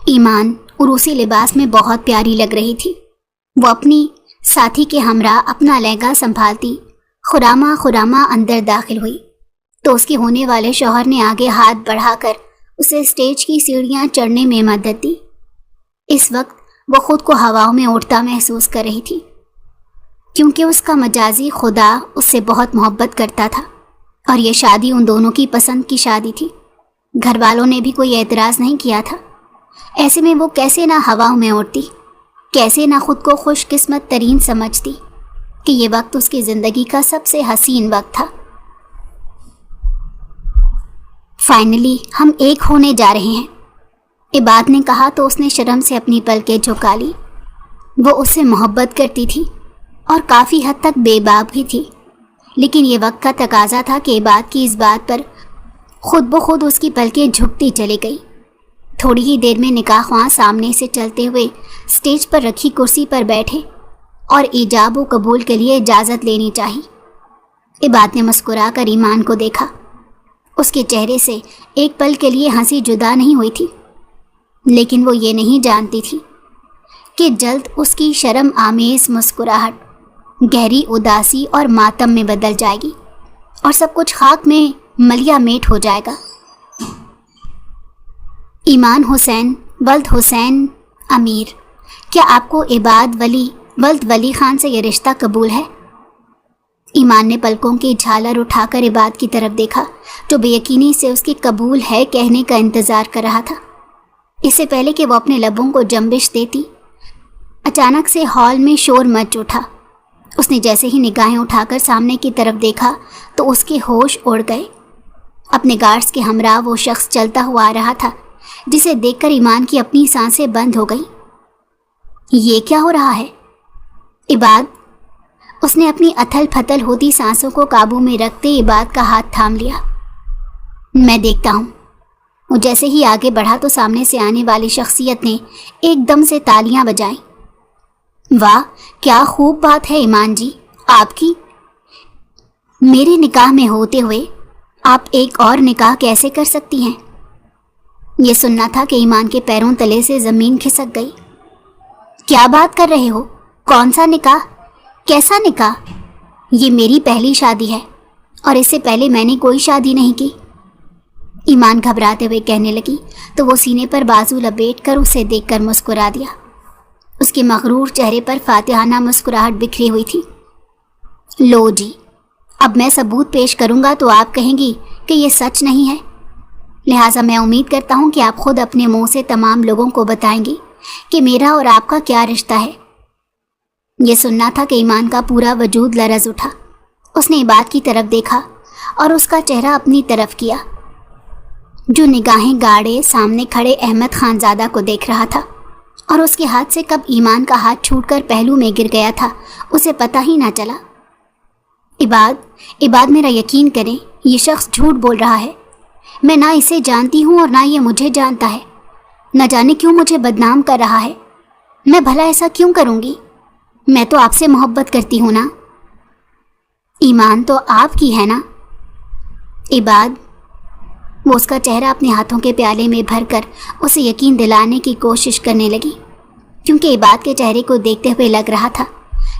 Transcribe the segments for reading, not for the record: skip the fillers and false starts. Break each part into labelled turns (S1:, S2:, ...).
S1: ایمان عروسی لباس میں بہت پیاری لگ رہی تھی۔ وہ اپنی ساتھی کے ہمراہ اپنا لہنگا سنبھالتی خرامہ اندر داخل ہوئی تو اس کے ہونے والے شوہر نے آگے ہاتھ بڑھا کر اسے اسٹیج کی سیڑھیاں چڑھنے میں مدد دی۔ اس وقت وہ خود کو ہواؤں میں اڑتا محسوس کر رہی تھی، کیونکہ اس کا مجازی خدا اس سے بہت محبت کرتا تھا اور یہ شادی ان دونوں کی پسند کی شادی تھی۔ گھر والوں نے بھی کوئی اعتراض نہیں کیا تھا۔ ایسے میں وہ کیسے نہ ہواؤں میں اڑتی، کیسے نہ خود کو خوش قسمت ترین سمجھتی کہ یہ وقت اس کی زندگی کا سب سے حسین وقت تھا۔ فائنلی ہم ایک ہونے جا رہے ہیں، عباد نے کہا تو اس نے شرم سے اپنی پلکیں جھکا لی۔ وہ اس سے محبت کرتی تھی اور کافی حد تک بے باک بھی تھی، لیکن یہ وقت کا تقاضا تھا کہ عباد کی اس بات پر خود بخود اس کی پلکیں جھکتی چلی گئی۔ تھوڑی ہی دیر میں نکاح خواں سامنے سے چلتے ہوئے اسٹیج پر رکھی کرسی پر بیٹھے اور ایجاب و قبول کے لیے اجازت لینی چاہی۔ عباد نے مسکرا کر ایمان کو دیکھا۔ اس کے چہرے سے ایک پل کے لیے ہنسی جدا نہیں ہوئی تھی، لیکن وہ یہ نہیں جانتی تھی کہ جلد اس کی شرم آمیز مسکراہٹ گہری اداسی اور ماتم میں بدل جائے گی اور سب کچھ خاک میں ملیا میٹ ہو جائے گا۔ ایمان حسین ولد حسین امیر، کیا آپ کو عباد ولی ولد ولی خان سے یہ رشتہ قبول ہے؟ ایمان نے پلکوں کی جھالر اٹھا کر عباد کی طرف دیکھا، جو بے یقینی سے اس کی قبول ہے کہنے کا انتظار کر رہا تھا۔ اس سے پہلے کہ وہ اپنے لبوں کو جنبش دیتی، اچانک سے ہال میں شور مچ اٹھا۔ اس نے جیسے ہی نگاہیں اٹھا کر سامنے کی طرف دیکھا تو اس کے ہوش اڑ گئے۔ اپنے گارڈز کے ہمراہ وہ شخص چلتا ہوا آ رہا تھا، جسے دیکھ کر ایمان کی اپنی سانسیں بند ہو گئیں۔ یہ کیا ہو رہا ہے؟ عباد، اس نے اپنی اتھل پھتل ہوتی سانسوں کو قابو میں رکھتے عباد کا ہاتھ تھام لیا۔ میں دیکھتا ہوں۔ وہ جیسے ہی آگے بڑھا تو سامنے سے آنے والی شخصیت نے ایک دم سے تالیاں بجائیں۔ واہ، کیا خوب بات ہے ایمان جی آپ کی۔ میرے نکاح میں ہوتے ہوئے آپ ایک اور نکاح کیسے کر سکتی ہیں؟ یہ سننا تھا کہ ایمان کے پیروں تلے سے زمین کھسک گئی۔ کیا بات کر رہے ہو؟ کون سا نکاح؟ کیسا نکاح؟ یہ میری پہلی شادی ہے اور اس سے پہلے میں نے کوئی شادی نہیں کی، ایمان گھبراتے ہوئے کہنے لگی تو وہ سینے پر بازو لپیٹ کر اسے دیکھ کر مسکرا دیا۔ اس کے مغرور چہرے پر فاتحانہ مسکراہٹ بکھری ہوئی تھی۔ لو جی، اب میں ثبوت پیش کروں گا تو آپ کہیں گی کہ یہ سچ نہیں ہے، لہٰذا میں امید کرتا ہوں کہ آپ خود اپنے منہ سے تمام لوگوں کو بتائیں گی کہ میرا اور آپ کا کیا رشتہ ہے۔ یہ سننا تھا کہ ایمان کا پورا وجود لرز اٹھا۔ اس نے عباد کی طرف دیکھا اور اس کا چہرہ اپنی طرف کیا، جو نگاہیں گاڑے سامنے کھڑے احمد خانزادہ کو دیکھ رہا تھا، اور اس کے ہاتھ سے کب ایمان کا ہاتھ چھوٹ کر پہلو میں گر گیا تھا اسے پتہ ہی نہ چلا۔ عباد میرا یقین کریں، یہ شخص جھوٹ بول رہا ہے۔ میں نہ اسے جانتی ہوں اور نہ یہ مجھے جانتا ہے، نہ جانے کیوں مجھے بدنام کر رہا ہے۔ میں بھلا ایسا کیوں کروں گی؟ میں تو آپ سے محبت کرتی ہوں نا۔ ایمان تو آپ کی ہے نا؟ عباد، وہ اس کا چہرہ اپنے ہاتھوں کے پیالے میں بھر کر اسے یقین دلانے کی کوشش کرنے لگی، کیونکہ عباد کے چہرے کو دیکھتے ہوئے لگ رہا تھا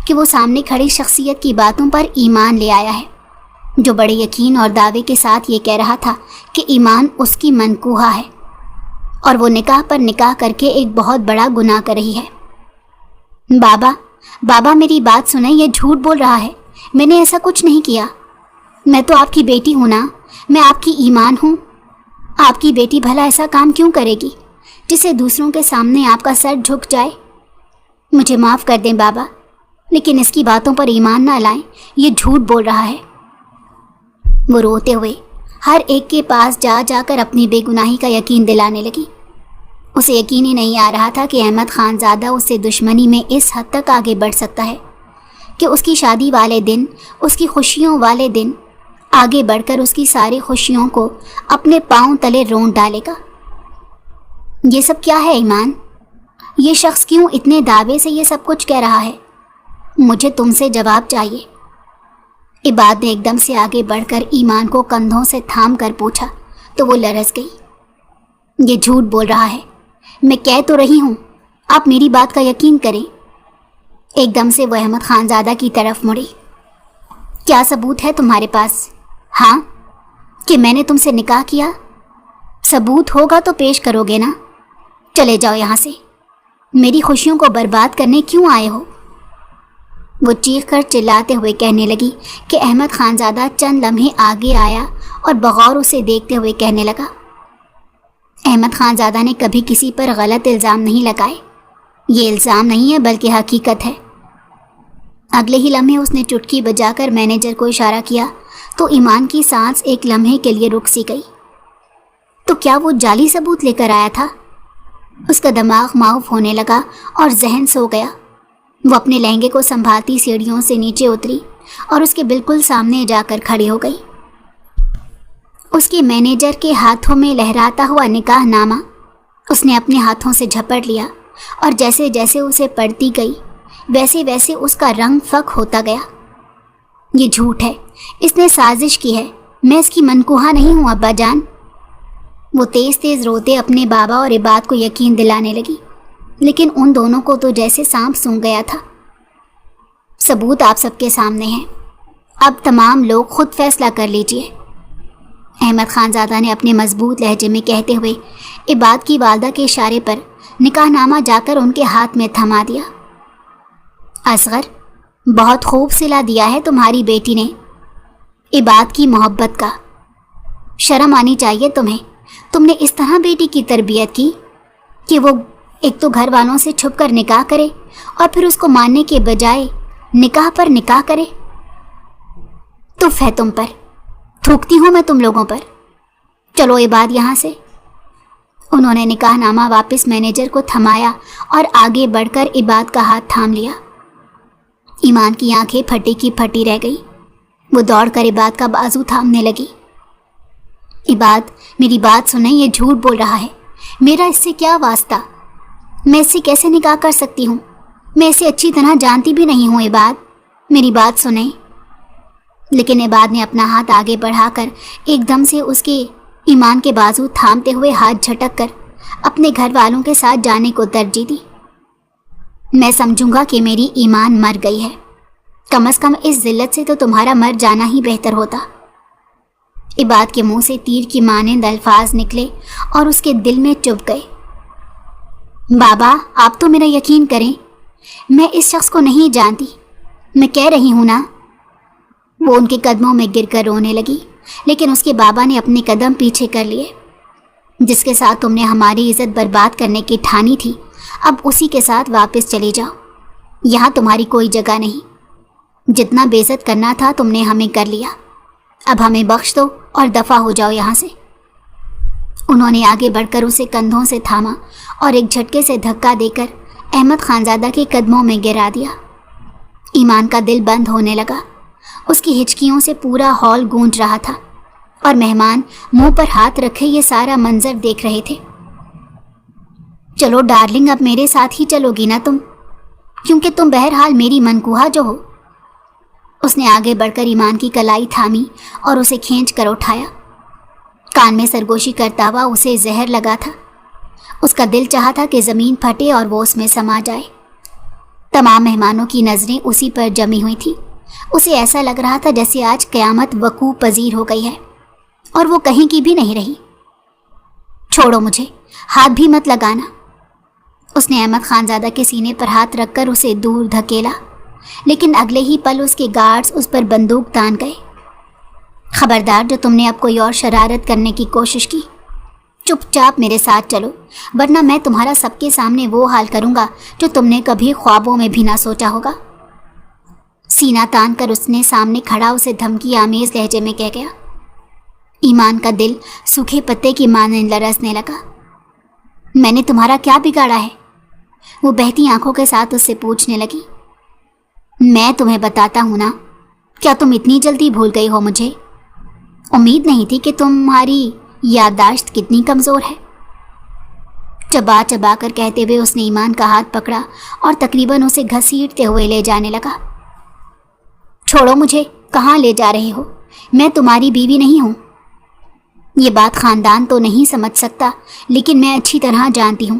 S1: کہ وہ سامنے کھڑی شخصیت کی باتوں پر ایمان لے آیا ہے، جو بڑے یقین اور دعوے کے ساتھ یہ کہہ رہا تھا کہ ایمان اس کی منکوحہ ہے اور وہ نکاح پر نکاح کر کے ایک بہت بڑا گناہ کر رہی ہے۔ بابا میری بات سنیں، یہ جھوٹ بول رہا ہے، میں نے ایسا کچھ نہیں کیا۔ میں تو آپ کی بیٹی ہوں نا، میں آپ کی ایمان ہوں۔ آپ کی بیٹی بھلا ایسا کام کیوں کرے گی جسے دوسروں کے سامنے آپ کا سر جھک جائے؟ مجھے معاف کر دیں بابا، لیکن اس کی باتوں پر ایمان نہ لائیں، یہ جھوٹ بول رہا ہے۔ وہ روتے ہوئے ہر ایک کے پاس جا جا کر اپنی بے گناہی کا یقین دلانے لگی۔ اسے یقین ہی نہیں آ رہا تھا کہ احمد خانزادہ اس سے دشمنی میں اس حد تک آگے بڑھ سکتا ہے کہ اس کی شادی والے دن، اس کی خوشیوں والے دن آگے بڑھ کر اس کی ساری خوشیوں کو اپنے پاؤں تلے رونٹ ڈالے گا۔ یہ سب کیا ہے ایمان؟ یہ شخص کیوں اتنے دعوے سے یہ سب کچھ کہہ رہا ہے؟ مجھے تم سے جواب چاہیے۔ عباد نے ایک دم سے آگے بڑھ کر ایمان کو کندھوں سے تھام کر پوچھا تو وہ لرز گئی۔ یہ جھوٹ بول رہا ہے، میں کہہ تو رہی ہوں، آپ میری بات کا یقین کریں۔ ایک دم سے وہ احمد خان زادہ کی طرف مڑی۔ کیا ثبوت ہے تمہارے پاس؟ ہاں، کہ میں نے تم سے نکاح کیا؟ ثبوت ہوگا تو پیش کرو گے نا؟ چلے جاؤ یہاں سے، میری خوشیوں کو برباد کرنے کیوں آئے ہو؟ وہ چیخ کر چلاتے ہوئے کہنے لگی کہ احمد خان زادہ چند لمحے آگے آیا اور بغور اسے دیکھتے ہوئے کہنے لگا۔ احمد خان زادہ نے کبھی کسی پر غلط الزام نہیں لگائے، یہ الزام نہیں ہے بلکہ حقیقت ہے۔ اگلے ہی لمحے اس نے چٹکی بجا کر مینیجر کو اشارہ کیا تو ایمان کی سانس ایک لمحے کے لیے رک سی گئی۔ تو کیا وہ جعلی ثبوت لے کر آیا تھا؟ اس کا دماغ معاف ہونے لگا اور ذہن سو گیا۔ وہ اپنے لہنگے کو سنبھالتی سیڑھیوں سے نیچے اتری اور اس کے بالکل سامنے جا کر کھڑی ہو گئی۔ اس کے مینیجر کے ہاتھوں میں لہراتا ہوا نکاح نامہ اس نے اپنے ہاتھوں سے جھپٹ لیا اور جیسے جیسے اسے پڑھتی گئی ویسے ویسے اس کا رنگ فک ہوتا گیا۔ یہ جھوٹ ہے، اس نے سازش کی ہے، میں اس کی منکوہا نہیں ہوں ابا جان۔ وہ تیز تیز روتے اپنے بابا اور عباد کو یقین دلانے لگی، لیکن ان دونوں کو تو جیسے سانپ سونگھ گیا تھا۔ ثبوت آپ سب کے سامنے ہے، اب تمام لوگ خود فیصلہ کر لیجئے، احمد خان زادہ نے اپنے مضبوط لہجے میں کہتے ہوئے عباد کی والدہ کے اشارے پر نکاح نامہ جا کر ان کے ہاتھ میں تھما دیا۔ اصغر، بہت خوب صلہ دیا ہے تمہاری بیٹی نے عباد کی محبت کا، شرم آنی چاہیے تمہیں، تم نے اس طرح بیٹی کی تربیت کی کہ وہ ایک تو گھر والوں سے چھپ کر نکاح کرے اور پھر اس کو ماننے کے بجائے نکاح پر نکاح کرے۔ تف ہے تم پر، تھوکتی ہوں میں تم لوگوں پر، چلو عباد یہاں سے۔ انہوں نے نکاح نامہ واپس مینیجر کو تھمایا اور آگے بڑھ کر عباد کا ہاتھ تھام لیا۔ ایمان کی آنکھیں پھٹی کی پھٹی رہ گئی، وہ دوڑ کر عباد کا بازو تھامنے لگی۔ عباد، میری بات سنیں، یہ جھوٹ بول رہا ہے، میرا اس سے کیا واسطہ؟ میں اس سے کیسے نکاح کر سکتی ہوں؟ میں اسے اچھی طرح جانتی بھی نہیں ہوں۔ عباد، میری بات سنیں۔ لیکن عباد نے اپنا ہاتھ آگے بڑھا کر ایک دم سے اس کے ایمان کے بازو تھامتے ہوئے ہاتھ جھٹک کر اپنے گھر والوں کے ساتھ جانے کو ترجیح دی۔ میں سمجھوں گا کہ میری ایمان مر گئی ہے، کم از کم اس ذلت سے تو تمہارا مر جانا ہی بہتر ہوتا۔ عباد کے منہ سے تیر کی مانند الفاظ نکلے اور اس کے دل میں چبھ گئے۔ بابا، آپ تو میرا یقین کریں، میں اس شخص کو نہیں جانتی، میں کہہ رہی ہوں نا۔ وہ ان کے قدموں میں گر کر رونے لگی، لیکن اس کے بابا نے اپنے قدم پیچھے کر لیے۔ جس کے ساتھ تم نے ہماری عزت برباد کرنے کی ٹھانی تھی، اب اسی کے ساتھ واپس چلی جاؤ، یہاں تمہاری کوئی جگہ نہیں۔ جتنا بے عزت کرنا تھا تم نے ہمیں کر لیا، اب ہمیں بخش دو اور دفع ہو جاؤ یہاں سے۔ انہوں نے آگے بڑھ کر اسے کندھوں سے تھاما اور ایک جھٹکے سے دھکا دے کر احمد خان زادہ کے قدموں میں گرا دیا۔ ایمان کا دل بند ہونے لگا، اس کی ہچکیوں سے پورا ہال گونج رہا تھا اور مہمان منہ پر ہاتھ رکھے یہ سارا منظر دیکھ رہے تھے۔ چلو ڈارلنگ، اب میرے ساتھ ہی چلو گی نا تم، کیونکہ تم بہرحال میری منکوہا جو ہو۔ اس نے آگے بڑھ کر ایمان کی کلائی تھامی اور اسے کھینچ کر اٹھایا۔ کان میں سرگوشی کرتا ہوا اسے زہر لگا تھا۔ اس کا دل چاہا تھا کہ زمین پھٹے اور وہ اس میں سما جائے۔ تمام مہمانوں کی نظریں اسی پر جمی ہوئی تھیں۔ اسے ایسا لگ رہا تھا جیسے آج قیامت وقوع پذیر ہو گئی ہے اور وہ کہیں کی بھی نہیں رہی۔ چھوڑو مجھے، ہاتھ بھی مت لگانا۔ اس نے احمد خان زادہ کے سینے پر ہاتھ رکھ کر اسے دور دھکیلا، لیکن اگلے ہی پل اس کے گارڈز اس پر بندوق تان گئے۔ خبردار، جو تم نے اب کوئی اور شرارت کرنے کی کوشش کی، چپ چاپ میرے ساتھ چلو، ورنہ میں تمہارا سب کے سامنے وہ حال کروں گا جو تم نے کبھی خوابوں میں بھی نہ سوچا ہوگا۔ سینہ تان کر اس نے سامنے کھڑا اسے دھمکی آمیز لہجے میں کہہ گیا۔ ایمان کا دل سوکھے پتے کی مانند لرزنے لگا۔ میں نے تمہارا کیا بگاڑا ہے؟ وہ بہتی آنکھوں کے ساتھ اس سے پوچھنے لگی۔ میں تمہیں بتاتا ہوں نا، کیا تم اتنی جلدی بھول گئی ہو مجھے؟ امید نہیں تھی کہ تمہاری یادداشت کتنی کمزور ہے۔ چبا چبا کر کہتے ہوئے اس نے ایمان کا ہاتھ پکڑا اور تقریباً اسے گھسیٹتے ہوئے لے جانے لگا۔ چھوڑو مجھے، کہاں لے جا رہے ہو؟ میں تمہاری بیوی نہیں ہوں۔ یہ بات خاندان تو نہیں سمجھ سکتا، لیکن میں اچھی طرح جانتی ہوں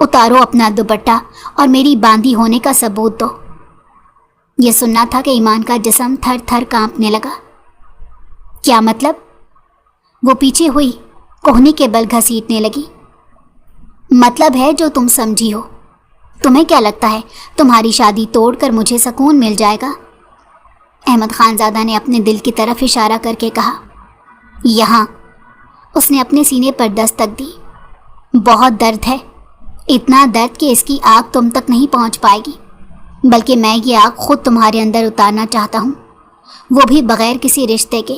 S1: اتارو اپنا دوپٹہ اور میری باندھی ہونے کا ثبوت دو۔ یہ سننا تھا کہ ایمان کا جسم تھر تھر کانپنے لگا۔ کیا مطلب؟ وہ پیچھے ہوئی، کوہنی کے بل گھسیٹنے لگی۔ مطلب ہے جو تم سمجھی ہو۔ تمہیں کیا لگتا ہے تمہاری شادی توڑ کر مجھے سکون مل جائے گا؟ احمد خان زادہ نے اپنے دل کی طرف اشارہ کر کے کہا۔ یہاں۔ اس نے اپنے سینے پر دستک دی۔ بہت درد ہے، اتنا درد کہ اس کی آگ تم تک نہیں پہنچ پائے گی، بلکہ میں یہ آگ خود تمہارے اندر اتارنا چاہتا ہوں، وہ بھی بغیر کسی رشتے کے۔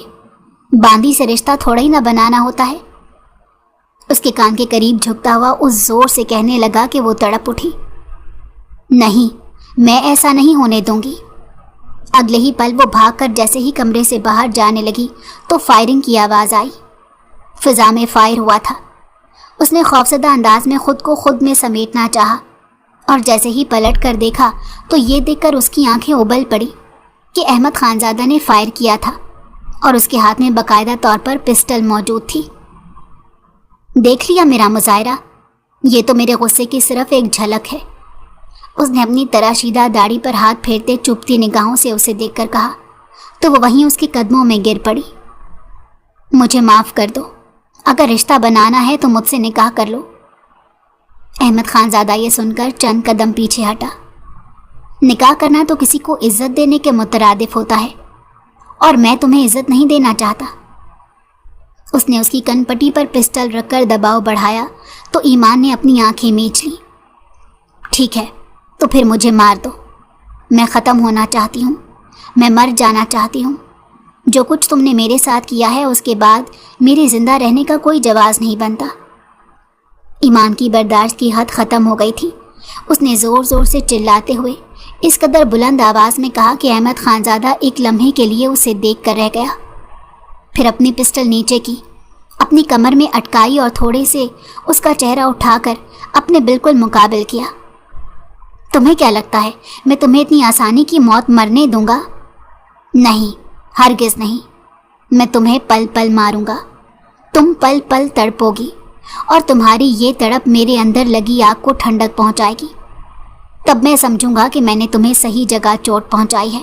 S1: باندھی سے رشتہ تھوڑا ہی نہ بنانا ہوتا ہے۔ اس کے کان کے قریب جھکتا ہوا اس زور سے کہنے لگا کہ وہ تڑپ اٹھی۔ نہیں، میں ایسا نہیں ہونے دوں گی۔ اگلے ہی پل وہ بھاگ کر جیسے ہی کمرے سے باہر جانے لگی تو فائرنگ کی آواز آئی۔ فضا میں فائر ہوا تھا۔ اس نے خوفزدہ انداز میں خود کو خود میں سمیٹنا چاہا، اور جیسے ہی پلٹ کر دیکھا تو یہ دیکھ کر اس کی آنکھیں ابل پڑی کہ احمد خانزادہ نے فائر کیا تھا اور اس کے ہاتھ میں باقاعدہ طور پر پسٹل موجود تھی۔ دیکھ لیا میرا مظاہرہ؟ یہ تو میرے غصے کی صرف ایک جھلک ہے۔ اس نے اپنی تراشیدہ داڑھی پر ہاتھ پھیرتے چپتی نگاہوں سے اسے دیکھ کر کہا تو وہ وہیں اس کے قدموں میں گر پڑی۔ مجھے معاف کر دو، اگر رشتہ بنانا ہے تو مجھ سے نکاح کر لو۔ احمد خان زادہ یہ سن کر چند قدم پیچھے ہٹا۔ نکاح کرنا تو کسی کو عزت دینے کے مترادف ہوتا ہے، اور میں تمہیں عزت نہیں دینا چاہتا۔ اس نے اس کی کن پٹی پر پسٹل رکھ کر دباؤ بڑھایا تو ایمان نے اپنی آنکھیں میچ لیں۔ ٹھیک ہے، تو پھر مجھے مار دو۔ میں ختم ہونا چاہتی ہوں، میں مر جانا چاہتی ہوں۔ جو کچھ تم نے میرے ساتھ کیا ہے اس کے بعد میرے زندہ رہنے کا کوئی جواز نہیں بنتا۔ ایمان کی برداشت کی حد ختم ہو گئی تھی۔ اس نے زور زور سے چلاتے ہوئے اس قدر بلند آواز میں کہا کہ احمد خانزادہ ایک لمحے کے لیے اسے دیکھ کر رہ گیا، پھر اپنی پسٹل نیچے کی، اپنی کمر میں اٹکائی اور تھوڑے سے اس کا چہرہ اٹھا کر اپنے بالکل مقابل کیا۔ تمہیں کیا لگتا ہے میں تمہیں اتنی آسانی کی موت مرنے دوں گا؟ نہیں، ہرگز نہیں۔ میں تمہیں پل پل ماروں گا، تم پل پل تڑپو گی، اور تمہاری یہ تڑپ میرے اندر لگی آگ کو ٹھنڈک پہنچائے گی۔ تب میں سمجھوں گا کہ میں نے تمہیں صحیح جگہ چوٹ پہنچائی ہے۔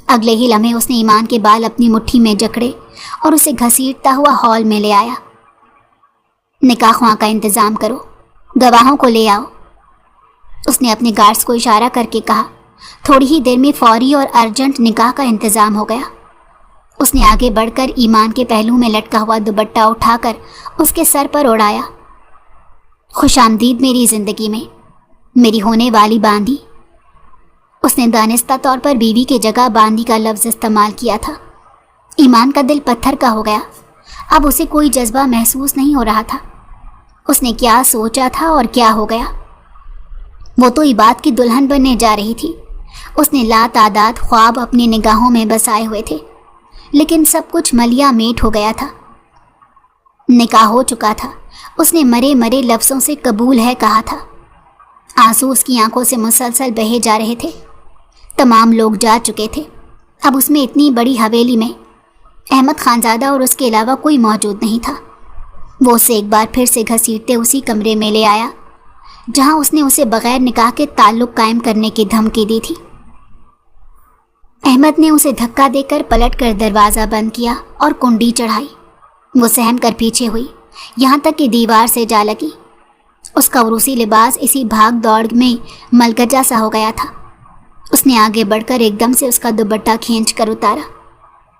S1: اگلے ہی لمحے اس نے ایمان کے بال اپنی مٹھی میں جکڑے اور اسے گھسیٹتا ہوا ہال میں لے آیا۔ نکاح خواہ کا انتظام کرو، گواہوں کو لے آؤ۔ اس نے اپنے گارڈز کو اشارہ کر کے کہا۔ تھوڑی ہی دیر میں فوری اور ارجنٹ نکاح کا انتظام ہو گیا۔ اس نے آگے بڑھ کر ایمان کے پہلو میں لٹکا ہوا دوپٹہ اٹھا کر اس کے سر پر اڑایا۔ خوش آمدید میری زندگی میں، میری ہونے والی باندھی۔ اس نے دانستہ طور پر بیوی کی جگہ باندھی کا لفظ استعمال کیا تھا۔ ایمان کا دل پتھر کا ہو گیا۔ اب اسے کوئی جذبہ محسوس نہیں ہو رہا تھا۔ اس نے کیا سوچا تھا اور کیا ہو گیا؟ وہ تو عباد کی دلہن بننے جا رہی تھی۔ اس نے لاتعداد خواب اپنی نگاہوں میں بسائے ہوئے تھے، لیکن سب کچھ ملیا میٹ ہو گیا تھا۔ نکاح ہو چکا تھا۔ اس نے مرے مرے لفظوں سے قبول ہے کہا تھا۔ آنسو اس کی آنکھوں سے مسلسل بہے جا رہے تھے۔ تمام لوگ جا چکے تھے۔ اب اس میں اتنی بڑی حویلی میں احمد خانزادہ اور اس کے علاوہ کوئی موجود نہیں تھا۔ وہ اسے ایک بار پھر سے گھسیٹتے اسی کمرے میں لے آیا جہاں اس نے اسے بغیر نکاح کے تعلق قائم کرنے کی دھمکی دی تھی۔ احمد نے اسے دھکا دے کر پلٹ کر دروازہ بند کیا اور کنڈی چڑھائی۔ وہ سہم کر پیچھے ہوئی، یہاں تک کہ دیوار سے جا لگی۔ اس کا عروسی لباس اسی بھاگ دوڑ میں ملگجا سا ہو گیا تھا۔ اس نے آگے بڑھ کر ایک دم سے اس کا دوپٹہ کھینچ کر اتارا۔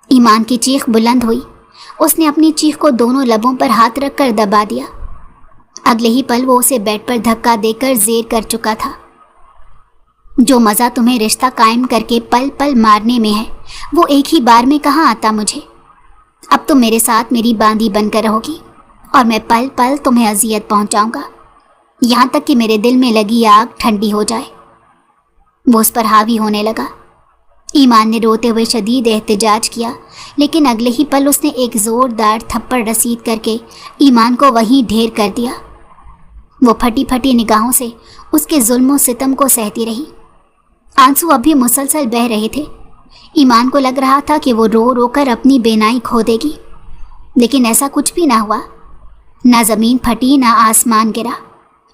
S1: ایمان کی چیخ بلند ہوئی۔ اس نے اپنی چیخ کو دونوں لبوں پر ہاتھ رکھ کر دبا دیا۔ اگلے ہی پل وہ اسے بیڈ پر دھکا دے کر زیر کر چکا تھا۔ جو مزہ تمہیں رشتہ قائم کر کے پل پل مارنے میں ہے وہ ایک ہی بار میں کہاں آتا مجھے؟ اب تم میرے ساتھ میری باندھی بن کر رہو گی اور میں پل پل تمہیں اذیت پہنچاؤں گا، یہاں تک کہ میرے دل میں لگی آگ ٹھنڈی ہو جائے۔ وہ اس پر حاوی ہونے لگا۔ ایمان نے روتے ہوئے شدید احتجاج کیا، لیکن اگلے ہی پل اس نے ایک زوردار تھپڑ رسید کر کے ایمان کو وہیں ڈھیر کر دیا۔ وہ پھٹی پھٹی نگاہوں سے اس کے ظلم و ستم کو سہتی رہی۔ آنسو اب بھی مسلسل بہہ رہے تھے۔ ایمان کو لگ رہا تھا کہ وہ رو رو کر اپنی بینائی کھو دے گی، لیکن ایسا کچھ بھی نہ ہوا۔ نہ زمین پھٹی، نہ آسمان گرا،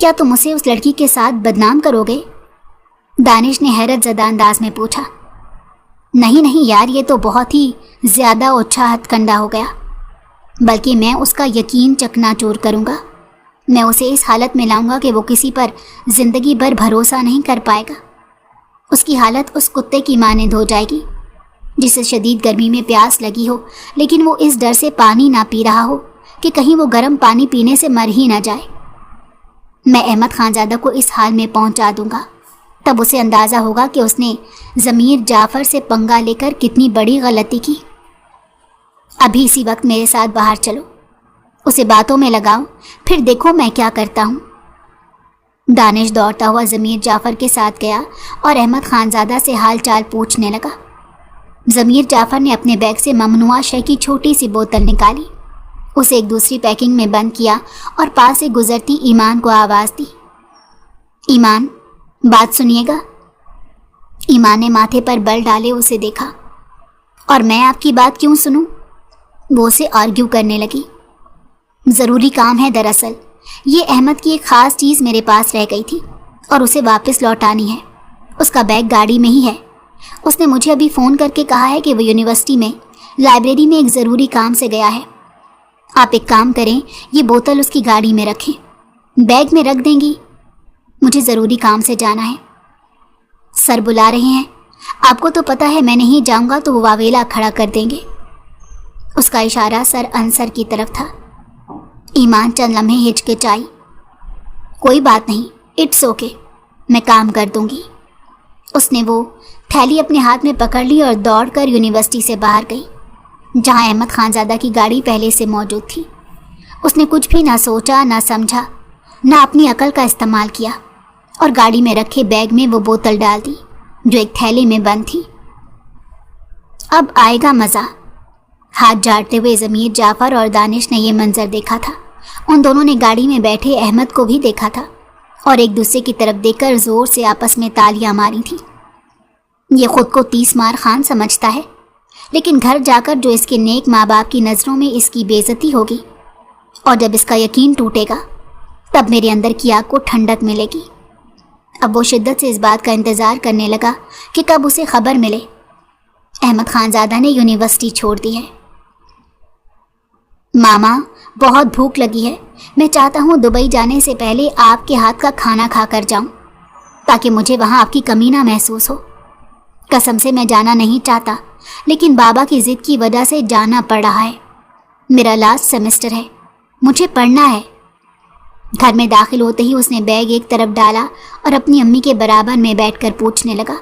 S1: کیا تم اسے اس لڑکی کے ساتھ بدنام کرو گے؟ دانش نے حیرت زدہ انداز میں پوچھا۔ نہیں یار، یہ تو بہت ہی زیادہ اوچھا ہتھ کنڈا ہو گیا، بلکہ میں اس کا یقین چکنا چور کروں گا۔ میں اسے اس حالت میں لاؤں گا کہ وہ کسی پر زندگی بھر بھروسہ نہیں کر پائے گا۔ اس کی حالت اس کتے کی مانند ہو جائے گی جسے شدید گرمی میں پیاس لگی ہو، لیکن وہ اس ڈر سے پانی نہ پی رہا ہو کہ کہیں وہ گرم پانی پینے سے مر ہی نہ جائے۔ میں احمد خانزادہ کو اس حال میں پہنچا دوں گا، تب اسے اندازہ ہوگا کہ اس نے ضمیر جعفر سے پنگا لے کر کتنی بڑی غلطی کی۔ ابھی اسی وقت میرے ساتھ باہر چلو، اسے باتوں میں لگاؤ، پھر دیکھو میں کیا کرتا ہوں۔ دانش دوڑتا ہوا ضمیر جعفر کے ساتھ گیا اور احمد خانزادہ سے حال چال پوچھنے لگا۔ ضمیر جعفر نے اپنے بیگ سے ممنوعہ شے کی چھوٹی سی بوتل نکالی، اسے ایک دوسری پیکنگ میں بند کیا اور پاس سے گزرتی ایمان کو آواز دی۔ ایمان، بات سنیے گا۔ ایمان نے ماتھے پر بل ڈالے اسے دیکھا۔ اور میں آپ کی بات کیوں سنوں؟ وہ اسے آرگیو کرنے لگی۔ ضروری کام ہے، دراصل یہ احمد کی ایک خاص چیز میرے پاس رہ گئی تھی اور اسے واپس لوٹانی ہے۔ اس کا بیگ گاڑی میں ہی ہے۔ اس نے مجھے ابھی فون کر کے کہا ہے کہ وہ یونیورسٹی میں لائبریری میں ایک ضروری کام سے گیا ہے۔ آپ ایک کام کریں، یہ بوتل اس کی گاڑی میں رکھیں، بیگ میں رکھ دیں گی؟ مجھے ضروری کام سے جانا ہے۔ سر بلا رہے ہیں، آپ کو تو پتہ ہے میں نہیں جاؤں گا تو وہ واویلا کھڑا کر دیں گے۔ اس کا اشارہ سر انصر کی طرف تھا۔ ایمان چند لمحے ہچکچائی۔ کوئی بات نہیں، اٹس اوکے، میں کام کر دوں گی۔ اس نے وہ تھیلی اپنے ہاتھ میں پکڑ لی اور دوڑ کر یونیورسٹی سے باہر گئی، جہاں احمد خانزادہ کی گاڑی پہلے سے موجود تھی۔ اس نے کچھ بھی نہ سوچا، نہ سمجھا، نہ اپنی عقل کا استعمال کیا اور گاڑی میں رکھے بیگ میں وہ بوتل ڈال دی جو ایک تھیلی میں بند تھی۔ اب آئے گا مزہ۔ ہاتھ جھاڑتے ہوئے ضمیر جعفر اور دانش نے یہ منظر دیکھا تھا۔ ان دونوں نے گاڑی میں بیٹھے احمد کو بھی دیکھا تھا اور ایک دوسرے کی طرف دیکھ کر زور سے آپس میں تالیاں ماری تھیں۔ یہ خود کو 30 مار خان سمجھتا ہے، لیکن گھر جا کر جو اس کے نیک ماں باپ کی نظروں میں اس کی بے عزتی ہوگی اور جب اس کا یقین ٹوٹے گا تب میرے اندر کی آگ کو ٹھنڈک ملے گی۔ اب وہ شدت سے اس بات کا انتظار کرنے لگا کہ کب اسے خبر ملے احمد خانزادہ نے یونیورسٹی چھوڑ دی ہے۔ ماما، بہت بھوک لگی ہے، میں چاہتا ہوں دبئی جانے سے پہلے آپ کے ہاتھ کا کھانا کھا کر جاؤں تاکہ مجھے وہاں آپ کی کمی نہ محسوس ہو۔ قسم سے میں جانا نہیں چاہتا، لیکن بابا کی ضد کی وجہ سے جانا پڑ رہا ہے۔ میرا لاسٹ سیمسٹر ہے، مجھے پڑھنا ہے۔ گھر میں داخل ہوتے ہی اس نے بیگ ایک طرف ڈالا اور اپنی امی کے برابر میں بیٹھ کر پوچھنے لگا۔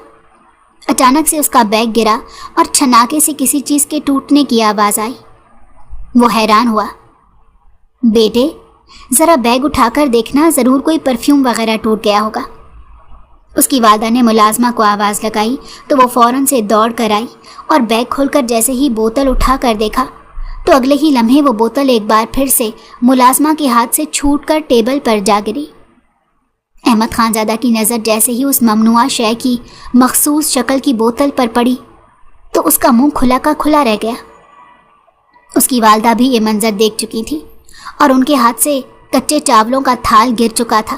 S1: اچانک سے اس کا بیگ گرا اور چھناکے سے کسی چیز کے ٹوٹنے کی آواز آئی۔ وہ حیران ہوا۔ بیٹے، ذرا بیگ اٹھا کر دیکھنا، ضرور کوئی پرفیوم وغیرہ ٹوٹ گیا ہوگا۔ اس کی والدہ نے ملازمہ کو آواز لگائی تو وہ فوراً سے دوڑ کر آئی اور بیگ کھول کر جیسے ہی بوتل اٹھا کر دیکھا تو اگلے ہی لمحے وہ بوتل ایک بار پھر سے ملازمہ کے ہاتھ سے چھوٹ کر ٹیبل پر جا گری۔ احمد خانزادہ کی نظر جیسے ہی اس ممنوعہ شے کی مخصوص شکل کی بوتل پر پڑی تو اس کا منہ کھلا کا کھلا رہ گیا۔ اس کی والدہ بھی یہ منظر دیکھ چکی تھی اور ان کے ہاتھ سے کچے چاولوں کا تھال گر چکا تھا۔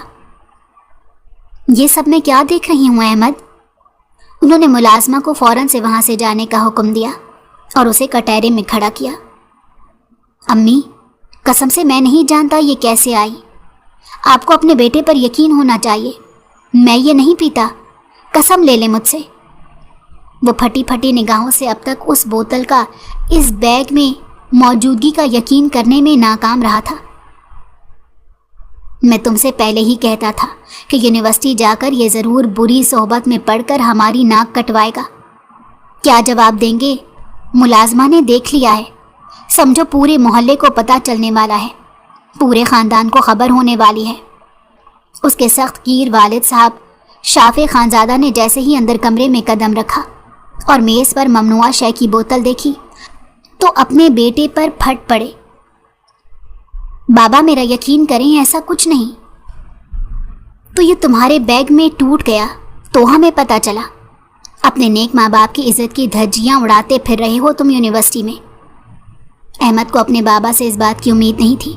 S1: یہ سب میں کیا دیکھ رہی ہوں احمد؟ انہوں نے ملازمہ کو فوراً سے وہاں سے جانے کا حکم دیا اور اسے کٹہرے میں کھڑا کیا۔ امی، قسم سے میں نہیں جانتا یہ کیسے آئی۔ آپ کو اپنے بیٹے پر یقین ہونا چاہیے، میں یہ نہیں پیتا، قسم لے لیں مجھ سے۔ وہ پھٹی پھٹی نگاہوں سے اب تک اس بوتل کا اس بیگ میں موجودگی کا یقین کرنے میں ناکام رہا تھا۔ میں تم سے پہلے ہی کہتا تھا کہ یونیورسٹی جا کر یہ ضرور بری صحبت میں پڑھ کر ہماری ناک کٹوائے گا۔ کیا جواب دیں گے؟ ملازمہ نے دیکھ لیا ہے، سمجھو پورے محلے کو پتہ چلنے والا ہے، پورے خاندان کو خبر ہونے والی ہے۔ اس کے سخت گیر والد صاحب شافع خانزادہ نے جیسے ہی اندر کمرے میں قدم رکھا اور میز پر ممنوعہ شے کی بوتل دیکھی تو اپنے بیٹے پر پھٹ پڑے۔ بابا، میرا یقین کریں، ایسا کچھ نہیں۔ تو یہ تمہارے بیگ میں ٹوٹ گیا تو ہمیں پتہ چلا۔ اپنے نیک ماں باپ کی عزت کی دھجیاں اڑاتے پھر رہے ہو تم یونیورسٹی میں۔ احمد کو اپنے بابا سے اس بات کی امید نہیں تھی۔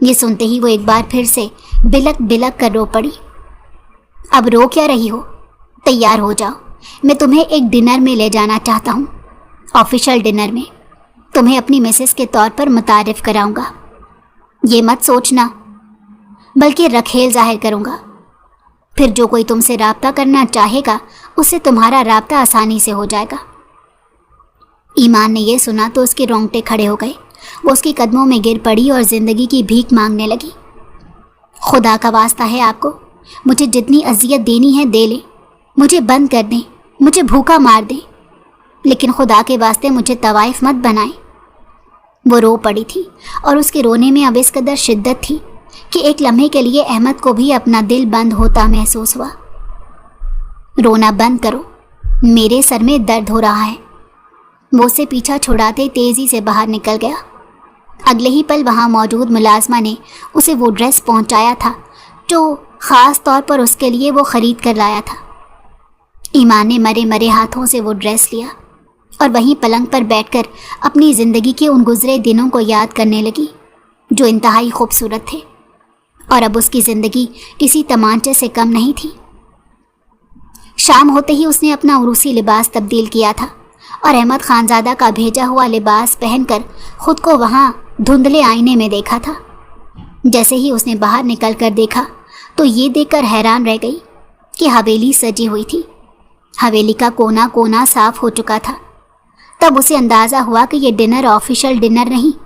S1: یہ سنتے ہی وہ ایک بار پھر سے بلک بلک کر رو پڑی۔ اب رو کیا رہی ہو؟ تیار ہو جاؤ، میں تمہیں ایک ڈنر میں لے جانا چاہتا ہوں، آفیشل ڈنر میں۔ تمہیں اپنی مسز کے طور پر متعارف کراؤں گا۔ یہ مت سوچنا، بلکہ رکھیل ظاہر کروں گا۔ پھر جو کوئی تم سے رابطہ کرنا چاہے گا اس سے تمہارا رابطہ آسانی سے ہو جائے گا۔ ایمان نے یہ سنا تو اس کے رونگٹے کھڑے ہو گئے۔ وہ اس کے قدموں میں گر پڑی اور زندگی کی بھیک مانگنے لگی۔ خدا کا واسطہ ہے آپ کو، مجھے جتنی اذیت دینی ہے دے لیں، مجھے بند کر دیں، مجھے بھوکا مار دیں، لیکن خدا کے واسطے مجھے طوائف مت بنائیں۔ وہ رو پڑی تھی اور اس کے رونے میں اب اس قدر شدت تھی کہ ایک لمحے کے لیے احمد کو بھی اپنا دل بند ہوتا محسوس ہوا۔ رونا بند کرو، میرے سر میں درد ہو رہا ہے۔ وہ اسے پیچھا چھڑاتے تیزی سے باہر نکل گیا۔ اگلے ہی پل وہاں موجود ملازمہ نے اسے وہ ڈریس پہنچایا تھا جو خاص طور پر اس کے لیے وہ خرید کر لایا تھا۔ ایمان نے مرے مرے ہاتھوں سے وہ ڈریس لیا اور وہیں پلنگ پر بیٹھ کر اپنی زندگی کے ان گزرے دنوں کو یاد کرنے لگی جو انتہائی خوبصورت تھے، اور اب اس کی زندگی کسی تمانچے سے کم نہیں تھی۔ شام ہوتے ہی اس نے اپنا عروسی لباس تبدیل کیا تھا اور احمد خانزادہ کا بھیجا ہوا لباس پہن کر خود کو وہاں دھندلے آئینے میں دیکھا تھا۔ جیسے ہی اس نے باہر نکل کر دیکھا تو یہ دیکھ کر حیران رہ گئی کہ حویلی سجی ہوئی تھی۔ حویلی کا کونا کونا صاف ہو چکا تھا۔ تب اسے اندازہ ہوا کہ یہ ڈنر آفیشل ڈنر نہیں،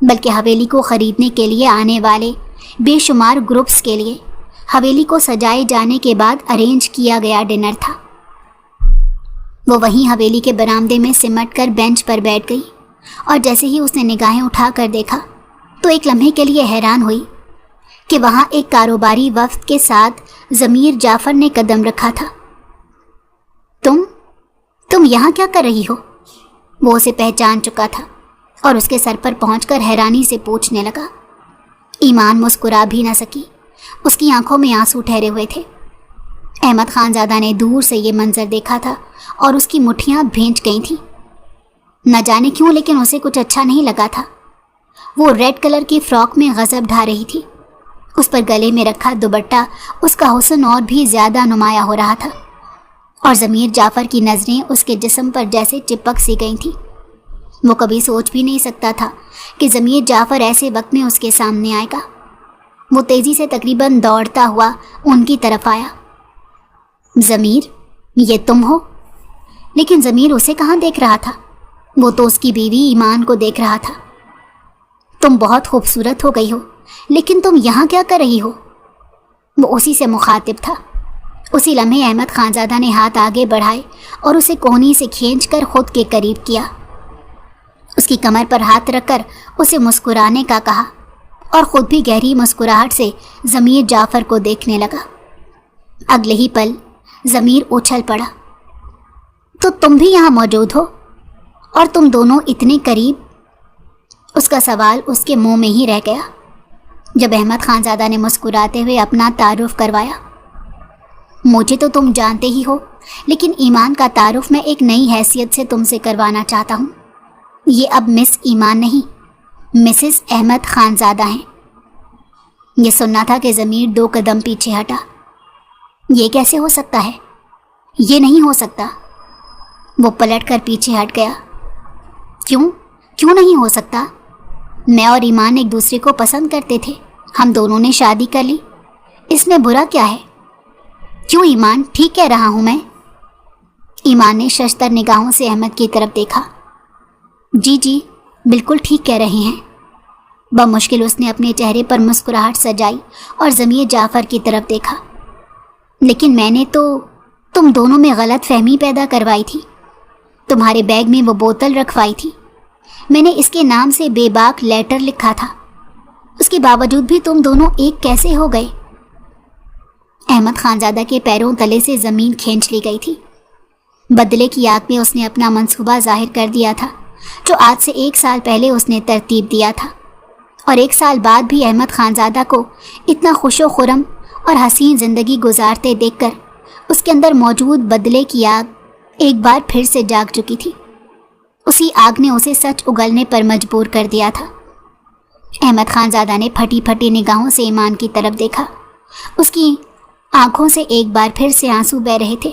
S1: بلکہ حویلی کو خریدنے کے لیے آنے والے بے شمار گروپس کے لیے حویلی کو سجائے جانے کے بعد ارینج کیا گیا ڈنر تھا۔ وہ وہیں حویلی کے برآمدے میں سمٹ کر بینچ پر بیٹھ گئی اور جیسے ہی اس نے نگاہیں اٹھا کر دیکھا تو ایک لمحے کے لیے حیران ہوئی کہ وہاں ایک کاروباری وفد کے ساتھ ضمیر جعفر نے قدم رکھا تھا۔ تم یہاں کیا کر رہی ہو؟ وہ اسے پہچان چکا تھا اور اس کے سر پر پہنچ کر حیرانی سے پوچھنے لگا۔ ایمان مسکرا بھی نہ سکی، اس کی آنکھوں میں آنسو ٹھہرے ہوئے تھے۔ احمد خانزادہ نے دور سے یہ منظر دیکھا تھا اور اس کی مٹھیاں بھینچ گئی تھیں۔ نہ جانے کیوں لیکن اسے کچھ اچھا نہیں لگا تھا۔ وہ ریڈ کلر کی فراک میں غضب ڈھا رہی تھی۔ اس پر گلے میں رکھا دوپٹہ اس کا حسن اور بھی زیادہ نمایاں ہو رہا تھا، اور ضمیر جعفر کی نظریں اس کے جسم پر جیسے چپک سی گئی تھیں۔ وہ کبھی سوچ بھی نہیں سکتا تھا کہ ضمیر جعفر ایسے وقت میں اس کے سامنے آئے گا۔ وہ تیزی سے تقریباً دوڑتا ہوا ان کی طرف آیا۔ ضمیر، یہ تم ہو؟ لیکن ضمیر اسے کہاں دیکھ رہا تھا، وہ تو اس کی بیوی ایمان کو دیکھ رہا تھا۔ تم بہت خوبصورت ہو گئی ہو، لیکن تم یہاں کیا کر رہی ہو؟ وہ اسی سے مخاطب تھا۔ اسی لمحے احمد خانزادہ نے ہاتھ آگے بڑھائے اور اسے کوہنی سے کھینچ کر خود کے قریب کیا۔ اس کی کمر پر ہاتھ رکھ کر اسے مسکرانے کا کہا اور خود بھی گہری مسکراہٹ سے ضمیر جعفر کو دیکھنے لگا۔ اگلے ہی پل ضمیر اچھل پڑا۔ تو تم بھی یہاں موجود ہو اور تم دونوں اتنے قریب؟ اس کا سوال اس کے منہ میں ہی رہ گیا جب احمد خانزادہ نے مسکراتے ہوئے اپنا تعارف کروایا۔ مجھے تو تم جانتے ہی ہو، لیکن ایمان کا تعارف میں ایک نئی حیثیت سے تم سے کروانا چاہتا ہوں۔ یہ اب مس ایمان نہیں، مسز احمد خانزادہ ہیں۔ یہ سننا تھا کہ ضمیر 2 قدم پیچھے ہٹا۔ یہ کیسے ہو سکتا ہے؟ یہ نہیں ہو سکتا۔ وہ پلٹ کر پیچھے ہٹ گیا۔ کیوں نہیں ہو سکتا؟ میں اور ایمان ایک دوسرے کو پسند کرتے تھے، ہم دونوں نے شادی کر لی، اس میں برا کیا ہے؟ کیوں ایمان، ٹھیک کہہ رہا ہوں میں؟ ایمان نے ششتر نگاہوں سے احمد کی طرف دیکھا۔ جی بالکل ٹھیک کہہ رہے ہیں۔ بمشکل اس نے اپنے چہرے پر مسکراہٹ سجائی اور ضمیر جعفر کی طرف دیکھا۔ لیکن میں نے تو تم دونوں میں غلط فہمی پیدا کروائی تھی، تمہارے بیگ میں وہ بوتل رکھوائی تھی، میں نے اس کے نام سے بے باک لیٹر لکھا تھا، اس کے باوجود بھی تم دونوں ایک کیسے ہو گئے؟ احمد خانزادہ کے پیروں تلے سے زمین کھینچ لی گئی تھی۔ بدلے کی آگ میں اس نے اپنا منصوبہ ظاہر کر دیا تھا جو آج سے 1 سال پہلے اس نے ترتیب دیا تھا، اور 1 سال بعد بھی احمد خانزادہ کو اتنا خوش و خرم اور حسین زندگی گزارتے دیکھ کر اس کے اندر موجود بدلے کی آگ ایک بار پھر سے جاگ چکی تھی۔ اسی آگ نے اسے سچ اگلنے پر مجبور کر دیا تھا۔ احمد خان زادہ نے پھٹی پھٹی نگاہوں سے ایمان کی طرف دیکھا۔ اس کی آنکھوں سے ایک بار پھر سے آنسو بہہ رہے تھے۔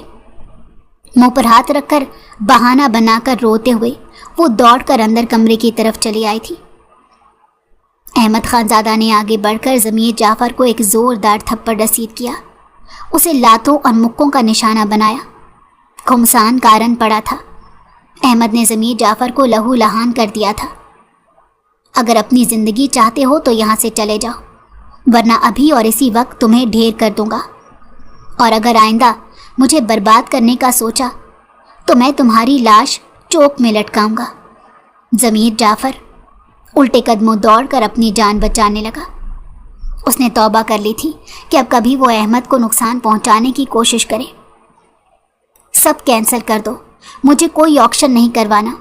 S1: منہ پر ہاتھ رکھ کر بہانہ بنا کر روتے ہوئے وہ دوڑ کر اندر کمرے کی طرف چلی آئی تھی۔ احمد خان زادہ نے آگے بڑھ کر ضمیر جعفر کو ایک زوردار تھپڑ رسید کیا، اسے لاتوں اور مکوں کا نشانہ بنایا۔ گھمسان کارن پڑا تھا۔ احمد نے ضمیر جعفر کو لہو لہان کر دیا تھا۔ اگر اپنی زندگی چاہتے ہو تو یہاں سے چلے جاؤ، ورنہ ابھی اور اسی وقت تمہیں ڈھیر کر دوں گا، اور اگر آئندہ مجھے برباد کرنے کا سوچا تو میں تمہاری لاش چوک میں لٹکاؤں گا۔ ضمیر جعفر الٹے قدموں دوڑ کر اپنی جان بچانے لگا۔ اس نے توبہ کر لی تھی کہ اب کبھی وہ احمد کو نقصان پہنچانے کی کوشش کرے۔ سب کینسل کر دو، مجھے کوئی آکشن نہیں کروانا،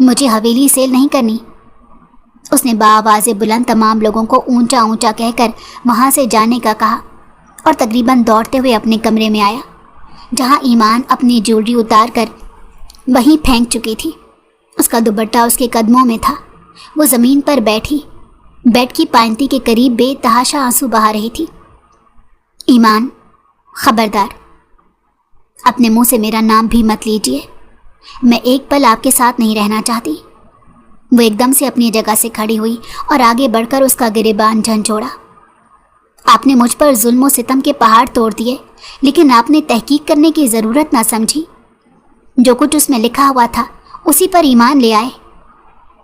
S1: مجھے حویلی سیل نہیں کرنی۔ اس نے بآواز بلند تمام لوگوں کو اونچا اونچا کہہ کر وہاں سے جانے کا کہا، اور تقریباً دوڑتے ہوئے اپنے کمرے میں آیا، جہاں ایمان اپنی جیولری اتار کر وہیں پھینک چکی تھی۔ اس کا دوپٹہ اس کے قدموں میں تھا۔ وہ زمین پر بیٹھی بیڈ کی پائنتی کے قریب بے تحاشا آنسو بہا رہی تھی۔ ایمان، خبردار، اپنے منہ سے میرا نام بھی مت لیجیے، میں ایک پل آپ کے ساتھ نہیں رہنا چاہتی۔ وہ ایک دم سے اپنی جگہ سے کھڑی ہوئی اور آگے بڑھ کر اس کا گریبان جھنجھوڑا۔ آپ نے مجھ پر ظلم و ستم کے پہاڑ توڑ دیے، لیکن آپ نے تحقیق کرنے کی ضرورت نہ سمجھی۔ جو کچھ اس میں لکھا ہوا تھا اسی پر ایمان لے آئے۔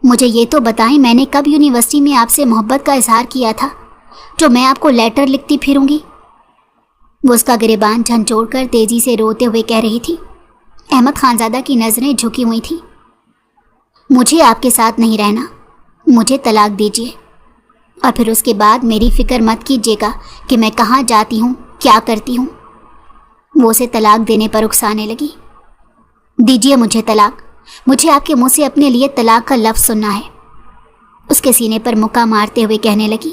S1: مجھے یہ تو بتائیں، میں نے کب یونیورسٹی میں آپ سے محبت کا اظہار کیا تھا جو میں آپ کو لیٹر لکھتی پھروں گی؟ وہ اس کا گریبان جھنجھوڑ کر تیزی سے روتے ہوئے کہہ رہی تھی۔ احمد خان زادہ کی نظریں جھکی ہوئی تھیں۔ مجھے آپ کے ساتھ نہیں رہنا، مجھے طلاق دیجیے، اور پھر اس کے بعد میری فکر مت کیجیے گا کہ میں کہاں جاتی ہوں، کیا کرتی ہوں۔ وہ اسے طلاق دینے پر اکسانے لگی۔ دیجیے مجھے طلاق، مجھے آپ کے منہ سے اپنے لیے طلاق کا لفظ سننا ہے۔ اس کے سینے پر مکہ مارتے ہوئے کہنے لگی،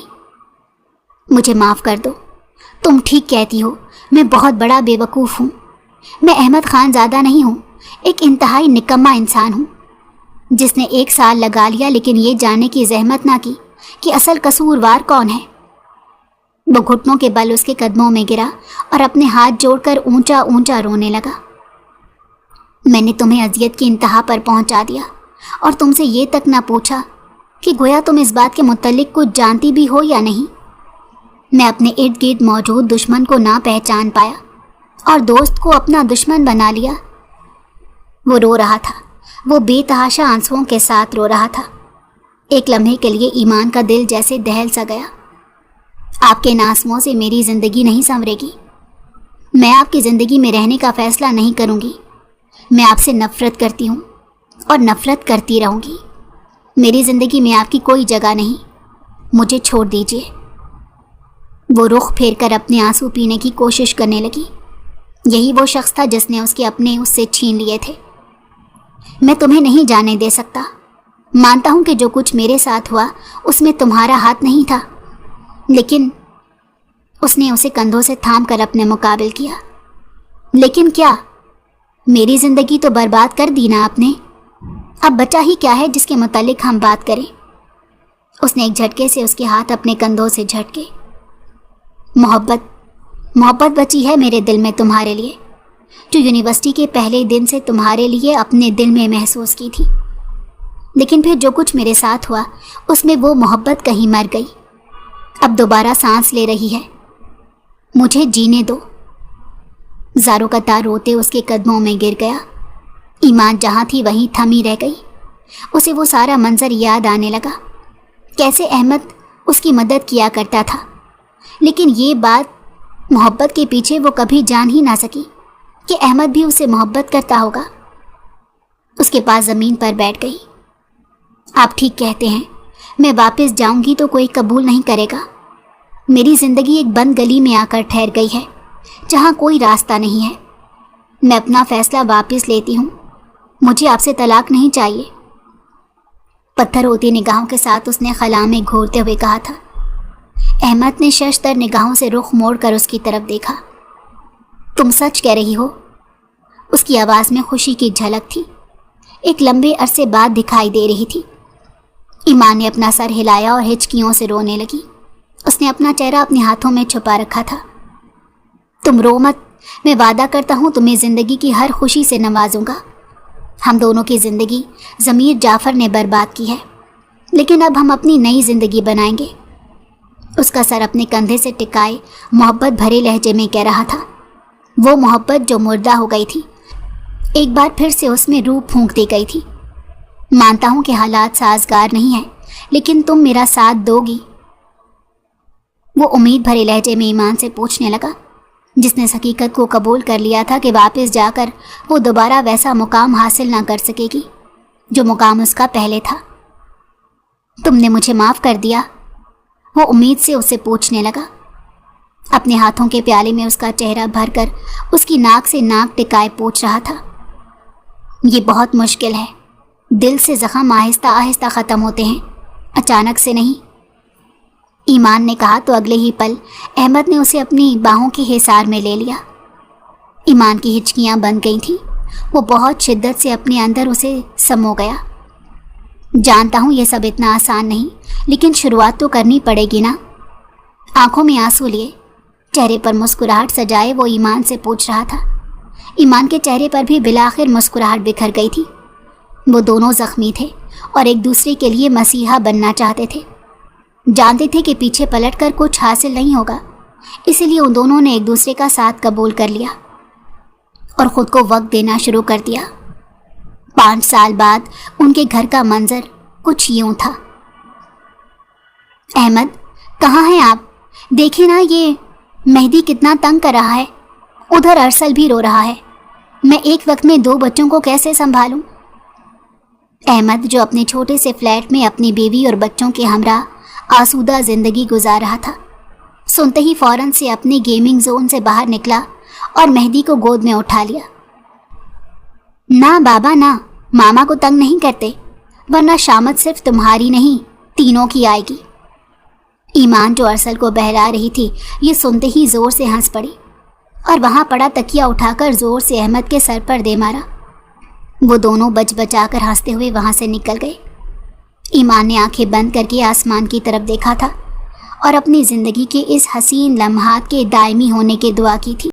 S1: مجھے معاف کر دو، تم ٹھیک کہتی ہو، میں بہت بڑا بے وقوف ہوں۔ میں احمد خان زادہ نہیں ہوں، ایک انتہائی نکما انسان ہوں جس نے 1 سال لگا لیا لیکن یہ جاننے کی زحمت نہ کی کہ اصل قصوروار کون ہے۔ وہ گھٹنوں کے بل اس کے قدموں میں گرا اور اپنے ہاتھ جوڑ کر اونچا اونچا رونے لگا۔ میں نے تمہیں اذیت کی انتہا پر پہنچا دیا اور تم سے یہ تک نہ پوچھا کہ گویا تم اس بات کے متعلق کچھ جانتی بھی ہو یا نہیں۔ میں اپنے ارد گرد موجود دشمن کو نہ پہچان پایا اور دوست کو اپنا دشمن بنا لیا۔ وہ رو رہا تھا، وہ بے تحاشا آنسوؤں کے ساتھ رو رہا تھا۔ ایک لمحے کے لیے ایمان کا دل جیسے دہل سا گیا۔ آپ کے آنسوؤں سے میری زندگی نہیں سنورے گی، میں آپ کی زندگی میں رہنے کا فیصلہ نہیں کروں گی۔ میں آپ سے نفرت کرتی ہوں اور نفرت کرتی رہوں گی۔ میری زندگی میں آپ کی کوئی جگہ نہیں، مجھے چھوڑ دیجیے۔ وہ رخ پھیر کر اپنے آنسو پینے کی کوشش کرنے لگی۔ یہی وہ شخص تھا جس نے اس کے اپنے اس سے چھین لیے تھے۔ میں تمہیں نہیں جانے دے سکتا، مانتا ہوں کہ جو کچھ میرے ساتھ ہوا اس میں تمہارا ہاتھ نہیں تھا، لیکن اس نے اسے کندھوں سے تھام کر اپنے مقابل کیا۔ لیکن کیا؟ میری زندگی تو برباد کر دی نا آپ نے، اب بچا ہی کیا ہے جس کے متعلق ہم بات کریں؟ اس نے ایک جھٹکے سے اس کے ہاتھ اپنے کندھوں سے جھٹکے۔ محبت بچی ہے میرے دل میں تمہارے لیے، جو یونیورسٹی کے پہلے دن سے تمہارے لیے اپنے دل میں محسوس کی تھی، لیکن پھر جو کچھ میرے ساتھ ہوا اس میں وہ محبت کہیں مر گئی، اب دوبارہ سانس لے رہی ہے، مجھے جینے دو۔ زاروں کا تار روتے اس کے قدموں میں گر گیا۔ ایمان جہاں تھی وہیں تھمی رہ گئی۔ اسے وہ سارا منظر یاد آنے لگا، کیسے احمد اس کی مدد کیا کرتا تھا، لیکن یہ بات محبت کے پیچھے وہ کبھی جان ہی نہ سکی کہ احمد بھی اسے محبت کرتا ہوگا۔ اس کے پاس زمین پر بیٹھ گئی۔ آپ ٹھیک کہتے ہیں، میں واپس جاؤں گی تو کوئی قبول نہیں کرے گا۔ میری زندگی ایک بند گلی میں آ کر ٹھہر گئی ہے جہاں کوئی راستہ نہیں ہے۔ میں اپنا فیصلہ واپس لیتی ہوں، مجھے آپ سے طلاق نہیں چاہیے۔ پتھر ہوتی نگاہوں کے ساتھ اس نے خلا میں گھورتے ہوئے کہا تھا۔ احمد نے ششدر نگاہوں سے رخ موڑ کر اس کی طرف دیکھا۔ تم سچ کہہ رہی ہو؟ اس کی آواز میں خوشی کی جھلک تھی، ایک لمبے عرصے بعد دکھائی دے رہی تھی۔ ایمان نے اپنا سر ہلایا اور ہچکیوں سے رونے لگی۔ اس نے اپنا چہرہ اپنے ہاتھوں میں چھپا رکھا تھا۔ تم رو مت، میں وعدہ کرتا ہوں تمہیں زندگی کی ہر خوشی سے نوازوں گا۔ ہم دونوں کی زندگی ضمیر جعفر نے برباد کی ہے، لیکن اب ہم اپنی نئی زندگی بنائیں گے۔ اس کا سر اپنے کندھے سے ٹکائے محبت بھرے لہجے میں کہہ رہا تھا، وہ محبت جو مردہ ہو گئی تھی، ایک بار پھر سے اس میں روح پھونک دی گئی تھی۔ مانتا ہوں کہ حالات سازگار نہیں ہیں، لیکن تم میرا ساتھ دو گی؟ وہ امید بھرے لہجے میں ایمان سے پوچھنے لگا، جس نے اس حقیقت کو قبول کر لیا تھا کہ واپس جا کر وہ دوبارہ ویسا مقام حاصل نہ کر سکے گی جو مقام اس کا پہلے تھا۔ تم نے مجھے معاف کر دیا؟ وہ امید سے اسے پوچھنے لگا، اپنے ہاتھوں کے پیالے میں اس کا چہرہ بھر کر اس کی ناک سے ناک ٹکائے پوچھ رہا تھا۔ یہ بہت مشکل ہے، دل سے زخم آہستہ آہستہ ختم ہوتے ہیں، اچانک سے نہیں، ایمان نے کہا تو اگلے ہی پل احمد نے اسے اپنی باہوں کے حصار میں لے لیا۔ ایمان کی ہچکیاں بند گئی تھیں، وہ بہت شدت سے اپنے اندر اسے سمو گیا۔ جانتا ہوں یہ سب اتنا آسان نہیں، لیکن شروعات تو کرنی پڑے گی نا۔ آنکھوں میں آنسو لیے، چہرے پر مسکراہٹ سجائے وہ ایمان سے پوچھ رہا تھا۔ ایمان کے چہرے پر بھی بالآخر مسکراہٹ بکھر گئی تھی۔ وہ دونوں زخمی تھے اور ایک دوسرے کے لیے مسیحا بننا چاہتے تھے، جانتے تھے کہ پیچھے پلٹ کر کچھ حاصل نہیں ہوگا، اسی لیے ان دونوں نے ایک دوسرے کا ساتھ قبول کر لیا اور خود کو وقت دینا شروع کر دیا۔ 5 سال بعد ان کے گھر کا منظر کچھ یوں تھا۔ احمد، کہاں ہیں آپ؟ دیکھیں نا، یہ مہدی کتنا تنگ کر رہا ہے، ادھر ارسل بھی رو رہا ہے، میں ایک وقت میں 2 بچوں کو کیسے سنبھالوں؟ احمد، جو اپنے چھوٹے سے فلیٹ میں اپنی بیوی اور بچوں کے ہمراہ آسودہ زندگی گزار رہا تھا، سنتے ہی فوراً سے اپنے گیمنگ زون سے باہر نکلا اور مہدی کو گود میں اٹھا لیا۔ نہ بابا نہ، ماما کو تنگ نہیں کرتے، ورنہ شامت صرف تمہاری نہیں، تینوں کی آئے گی۔ ایمان، جو ارسل کو بہلا رہی تھی، یہ سنتے ہی زور سے ہنس پڑی اور وہاں پڑا تکیہ اٹھا کر زور سے احمد کے سر پر دے مارا۔ وہ دونوں بچ بچا کر ہنستے ہوئے وہاں سے نکل گئے۔ ایمان نے آنکھیں بند کر کے آسمان کی طرف دیکھا تھا اور اپنی زندگی کے اس حسین لمحات کے دائمی ہونے کی دعا کی تھی۔